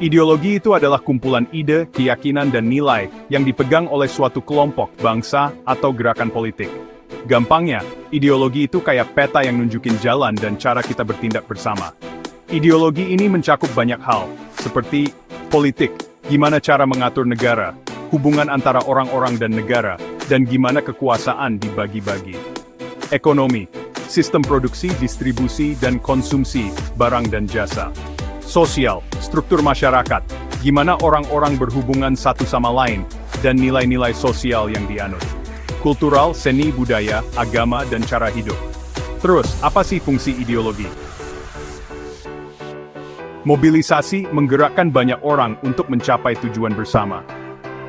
Ideologi itu adalah kumpulan ide, keyakinan dan nilai yang dipegang oleh suatu kelompok, bangsa, atau gerakan politik. Gampangnya, ideologi itu kayak peta yang nunjukin jalan dan cara kita bertindak bersama. Ideologi ini mencakup banyak hal, seperti politik, gimana cara mengatur negara, hubungan antara orang-orang dan negara, dan gimana kekuasaan dibagi-bagi. Ekonomi, sistem produksi, distribusi, dan konsumsi barang dan jasa. Sosial, struktur masyarakat, gimana orang-orang berhubungan satu sama lain, dan nilai-nilai sosial yang dianut. Kultural, seni, budaya, agama, dan cara hidup. Terus, apa sih fungsi ideologi? Mobilisasi menggerakkan banyak orang untuk mencapai tujuan bersama.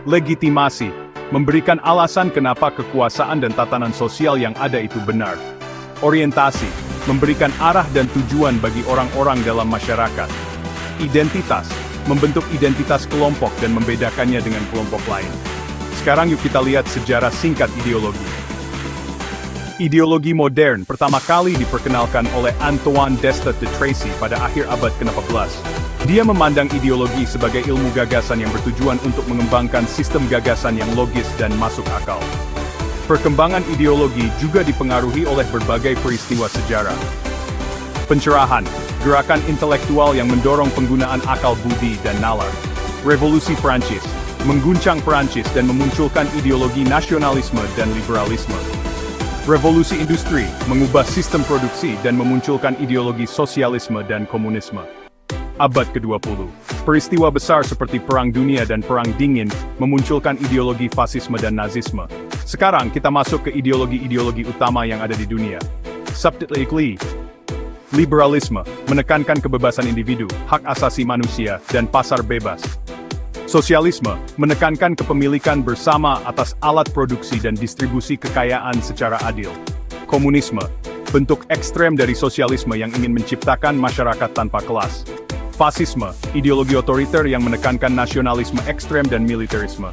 Legitimasi, memberikan alasan kenapa kekuasaan dan tatanan sosial yang ada itu benar. Orientasi, memberikan arah dan tujuan bagi orang-orang dalam masyarakat. Identitas, membentuk identitas kelompok dan membedakannya dengan kelompok lain. Sekarang yuk kita lihat sejarah singkat ideologi. Ideologi modern pertama kali diperkenalkan oleh Antoine Descartes de Tracy pada akhir abad ke-14. Dia memandang ideologi sebagai ilmu gagasan yang bertujuan untuk mengembangkan sistem gagasan yang logis dan masuk akal. Perkembangan ideologi juga dipengaruhi oleh berbagai peristiwa sejarah. Pencerahan, gerakan intelektual yang mendorong penggunaan akal budi dan nalar. Revolusi Prancis, mengguncang Prancis dan memunculkan ideologi nasionalisme dan liberalisme. Revolusi industri, mengubah sistem produksi dan memunculkan ideologi sosialisme dan komunisme. Abad ke-20, peristiwa besar seperti Perang Dunia dan Perang Dingin memunculkan ideologi fasisme dan nazisme. Sekarang kita masuk ke ideologi-ideologi utama yang ada di dunia. Subtly, liberalisme, menekankan kebebasan individu, hak asasi manusia, dan pasar bebas. Sosialisme, menekankan kepemilikan bersama atas alat produksi dan distribusi kekayaan secara adil. Komunisme, bentuk ekstrem dari sosialisme yang ingin menciptakan masyarakat tanpa kelas. Fasisme, ideologi otoriter yang menekankan nasionalisme ekstrem dan militerisme.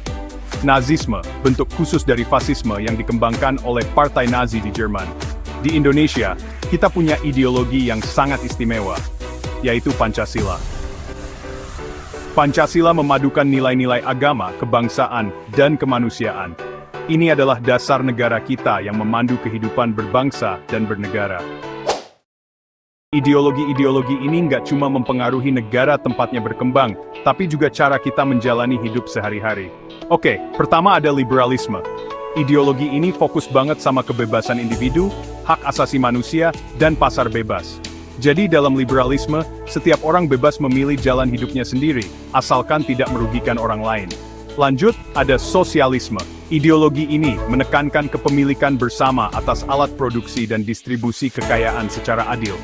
Nazisme, bentuk khusus dari fasisme yang dikembangkan oleh Partai Nazi di Jerman. Di Indonesia, kita punya ideologi yang sangat istimewa, yaitu Pancasila. Pancasila memadukan nilai-nilai agama, kebangsaan, dan kemanusiaan. Ini adalah dasar negara kita yang memandu kehidupan berbangsa dan bernegara. Ideologi-ideologi ini nggak cuma mempengaruhi negara tempatnya berkembang, tapi juga cara kita menjalani hidup sehari-hari. Oke, pertama ada liberalisme. Ideologi ini fokus banget sama kebebasan individu, hak asasi manusia, dan pasar bebas. Jadi dalam liberalisme, setiap orang bebas memilih jalan hidupnya sendiri, asalkan tidak merugikan orang lain. Lanjut, ada sosialisme. Ideologi ini menekankan kepemilikan bersama atas alat produksi dan distribusi kekayaan secara adil.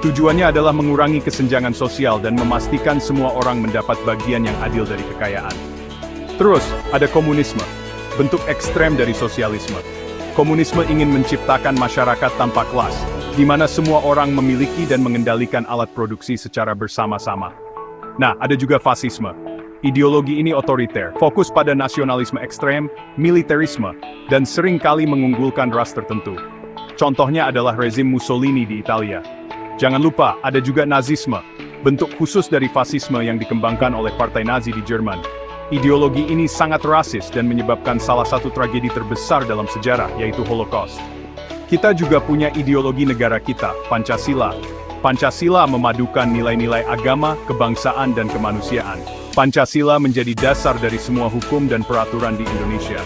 Tujuannya adalah mengurangi kesenjangan sosial dan memastikan semua orang mendapat bagian yang adil dari kekayaan. Terus, ada komunisme, bentuk ekstrem dari sosialisme. Komunisme ingin menciptakan masyarakat tanpa kelas, di mana semua orang memiliki dan mengendalikan alat produksi secara bersama-sama. Nah, ada juga fasisme. Ideologi ini otoriter, fokus pada nasionalisme ekstrem, militerisme, dan seringkali mengunggulkan ras tertentu. Contohnya adalah rezim Mussolini di Italia. Jangan lupa, ada juga nazisme, bentuk khusus dari fasisme yang dikembangkan oleh Partai Nazi di Jerman. Ideologi ini sangat rasis dan menyebabkan salah satu tragedi terbesar dalam sejarah, yaitu Holocaust. Kita juga punya ideologi negara kita, Pancasila. Pancasila memadukan nilai-nilai agama, kebangsaan, dan kemanusiaan. Pancasila menjadi dasar dari semua hukum dan peraturan di Indonesia.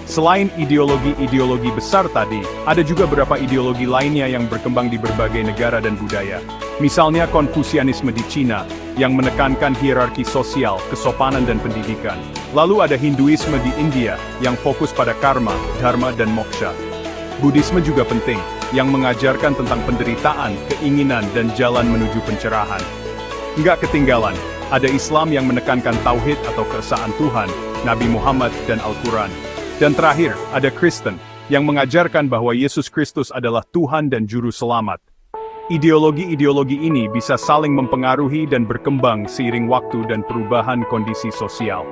Selain ideologi-ideologi besar tadi, ada juga beberapa ideologi lainnya yang berkembang di berbagai negara dan budaya. Misalnya Konfusianisme di Cina, yang menekankan hierarki sosial, kesopanan dan pendidikan. Lalu ada Hinduisme di India, yang fokus pada karma, dharma dan moksha. Buddhisme juga penting, yang mengajarkan tentang penderitaan, keinginan dan jalan menuju pencerahan. Nggak ketinggalan, ada Islam yang menekankan tauhid atau keesaan Tuhan, Nabi Muhammad dan Al-Quran. Dan terakhir, ada Kristen, yang mengajarkan bahwa Yesus Kristus adalah Tuhan dan Juru Selamat. Ideologi-ideologi ini bisa saling mempengaruhi dan berkembang seiring waktu dan perubahan kondisi sosial.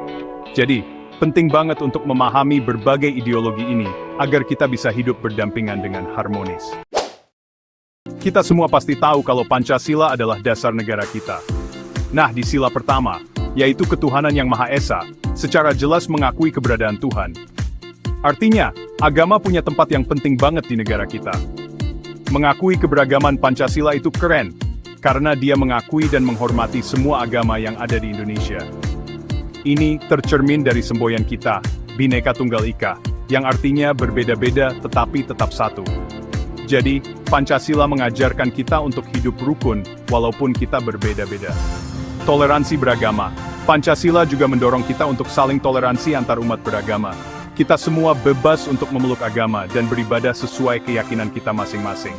Jadi, penting banget untuk memahami berbagai ideologi ini, agar kita bisa hidup berdampingan dengan harmonis. Kita semua pasti tahu kalau Pancasila adalah dasar negara kita. Nah, di sila pertama, yaitu ketuhanan yang Maha Esa, secara jelas mengakui keberadaan Tuhan. Artinya, agama punya tempat yang penting banget di negara kita. Mengakui keberagaman Pancasila itu keren, karena dia mengakui dan menghormati semua agama yang ada di Indonesia. Ini tercermin dari semboyan kita, Bhinneka Tunggal Ika, yang artinya berbeda-beda tetapi tetap satu. Jadi, Pancasila mengajarkan kita untuk hidup rukun, walaupun kita berbeda-beda. Toleransi beragama. Pancasila juga mendorong kita untuk saling toleransi antar umat beragama. Kita semua bebas untuk memeluk agama dan beribadah sesuai keyakinan kita masing-masing.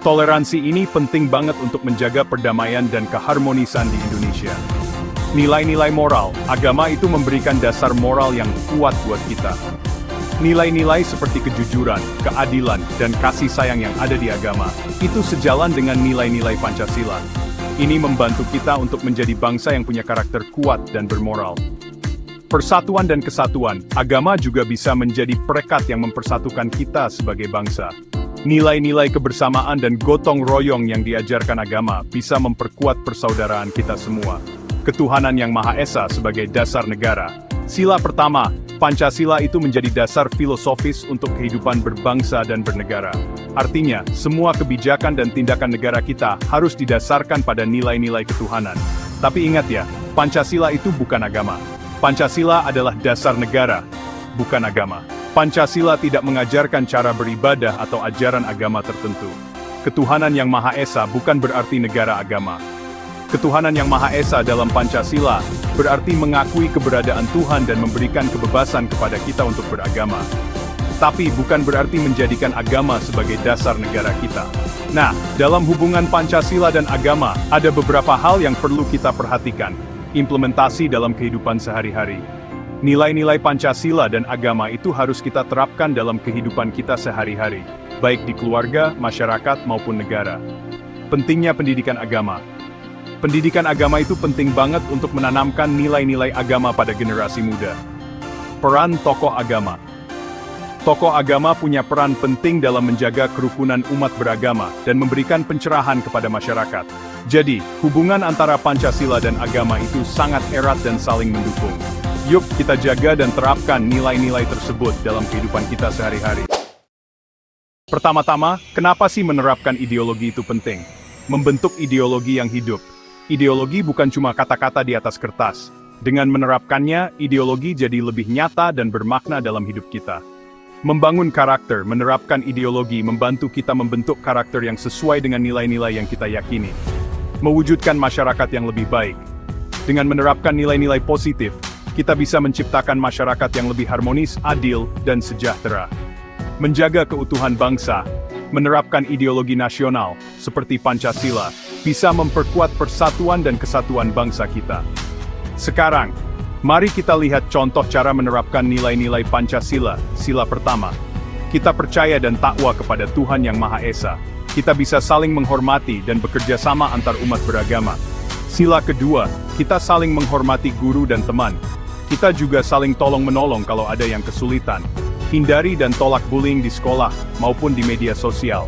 Toleransi ini penting banget untuk menjaga perdamaian dan keharmonisan di Indonesia. Nilai-nilai moral, agama itu memberikan dasar moral yang kuat buat kita. Nilai-nilai seperti kejujuran, keadilan, dan kasih sayang yang ada di agama, itu sejalan dengan nilai-nilai Pancasila. Ini membantu kita untuk menjadi bangsa yang punya karakter kuat dan bermoral. Persatuan dan kesatuan, agama juga bisa menjadi perekat yang mempersatukan kita sebagai bangsa. Nilai-nilai kebersamaan dan gotong royong yang diajarkan agama bisa memperkuat persaudaraan kita semua. Ketuhanan yang Maha Esa sebagai dasar negara. Sila pertama, Pancasila itu menjadi dasar filosofis untuk kehidupan berbangsa dan bernegara. Artinya, semua kebijakan dan tindakan negara kita harus didasarkan pada nilai-nilai ketuhanan. Tapi ingat ya, Pancasila itu bukan agama. Pancasila adalah dasar negara, bukan agama. Pancasila tidak mengajarkan cara beribadah atau ajaran agama tertentu. Ketuhanan yang Maha Esa bukan berarti negara agama. Ketuhanan yang Maha Esa dalam Pancasila berarti mengakui keberadaan Tuhan dan memberikan kebebasan kepada kita untuk beragama. Tapi bukan berarti menjadikan agama sebagai dasar negara kita. Nah, dalam hubungan Pancasila dan agama, ada beberapa hal yang perlu kita perhatikan. Implementasi dalam kehidupan sehari-hari. Nilai-nilai Pancasila dan agama itu harus kita terapkan dalam kehidupan kita sehari-hari, baik di keluarga, masyarakat, maupun negara. Pentingnya pendidikan agama. Pendidikan agama itu penting banget untuk menanamkan nilai-nilai agama pada generasi muda. Peran tokoh agama. Tokoh agama punya peran penting dalam menjaga kerukunan umat beragama dan memberikan pencerahan kepada masyarakat. Jadi, hubungan antara Pancasila dan agama itu sangat erat dan saling mendukung. Yuk kita jaga dan terapkan nilai-nilai tersebut dalam kehidupan kita sehari-hari. Pertama-tama, kenapa sih menerapkan ideologi itu penting? Membentuk ideologi yang hidup. Ideologi bukan cuma kata-kata di atas kertas. Dengan menerapkannya, ideologi jadi lebih nyata dan bermakna dalam hidup kita. Membangun karakter, menerapkan ideologi membantu kita membentuk karakter yang sesuai dengan nilai-nilai yang kita yakini. Mewujudkan masyarakat yang lebih baik. Dengan menerapkan nilai-nilai positif, kita bisa menciptakan masyarakat yang lebih harmonis, adil, dan sejahtera. Menjaga keutuhan bangsa, menerapkan ideologi nasional, seperti Pancasila, bisa memperkuat persatuan dan kesatuan bangsa kita. Sekarang, mari kita lihat contoh cara menerapkan nilai-nilai Pancasila. Sila pertama, kita percaya dan takwa kepada Tuhan Yang Maha Esa. Kita bisa saling menghormati dan bekerja sama antar umat beragama. Sila kedua, kita saling menghormati guru dan teman. Kita juga saling tolong-menolong kalau ada yang kesulitan. Hindari dan tolak bullying di sekolah maupun di media sosial.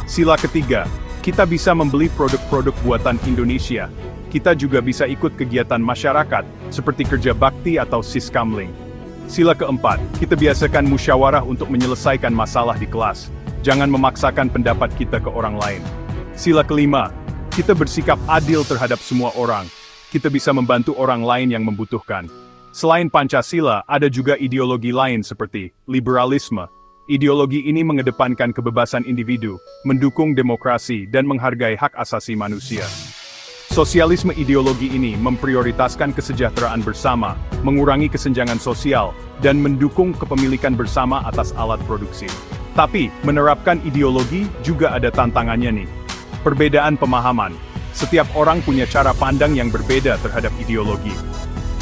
Sila ketiga, kita bisa membeli produk-produk buatan Indonesia. Kita juga bisa ikut kegiatan masyarakat, seperti kerja bakti atau siskamling. Sila keempat, kita biasakan musyawarah untuk menyelesaikan masalah di kelas. Jangan memaksakan pendapat kita ke orang lain. Sila kelima, kita bersikap adil terhadap semua orang. Kita bisa membantu orang lain yang membutuhkan. Selain Pancasila, ada juga ideologi lain seperti liberalisme. Ideologi ini mengedepankan kebebasan individu, mendukung demokrasi, dan menghargai hak asasi manusia. Sosialisme ideologi ini memprioritaskan kesejahteraan bersama, mengurangi kesenjangan sosial, dan mendukung kepemilikan bersama atas alat produksi. Tapi, menerapkan ideologi juga ada tantangannya nih. Perbedaan pemahaman. Setiap orang punya cara pandang yang berbeda terhadap ideologi.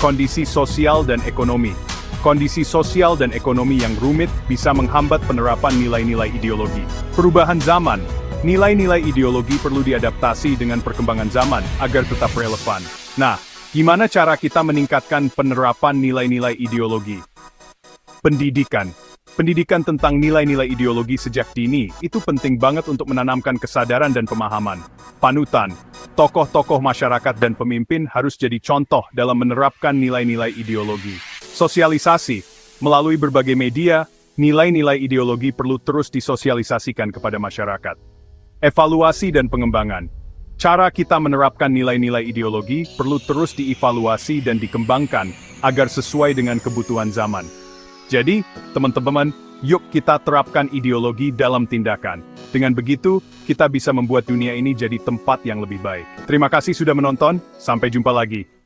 Kondisi sosial dan ekonomi. Kondisi sosial dan ekonomi yang rumit bisa menghambat penerapan nilai-nilai ideologi. Perubahan zaman. Nilai-nilai ideologi perlu diadaptasi dengan perkembangan zaman agar tetap relevan. Nah, gimana cara kita meningkatkan penerapan nilai-nilai ideologi? Pendidikan. Pendidikan tentang nilai-nilai ideologi sejak dini itu penting banget untuk menanamkan kesadaran dan pemahaman. Panutan, tokoh-tokoh masyarakat dan pemimpin harus jadi contoh dalam menerapkan nilai-nilai ideologi. Sosialisasi, melalui berbagai media, nilai-nilai ideologi perlu terus disosialisasikan kepada masyarakat. Evaluasi dan pengembangan. Cara kita menerapkan nilai-nilai ideologi perlu terus dievaluasi dan dikembangkan agar sesuai dengan kebutuhan zaman. Jadi, teman-teman, yuk kita terapkan ideologi dalam tindakan. Dengan begitu, kita bisa membuat dunia ini jadi tempat yang lebih baik. Terima kasih sudah menonton, sampai jumpa lagi.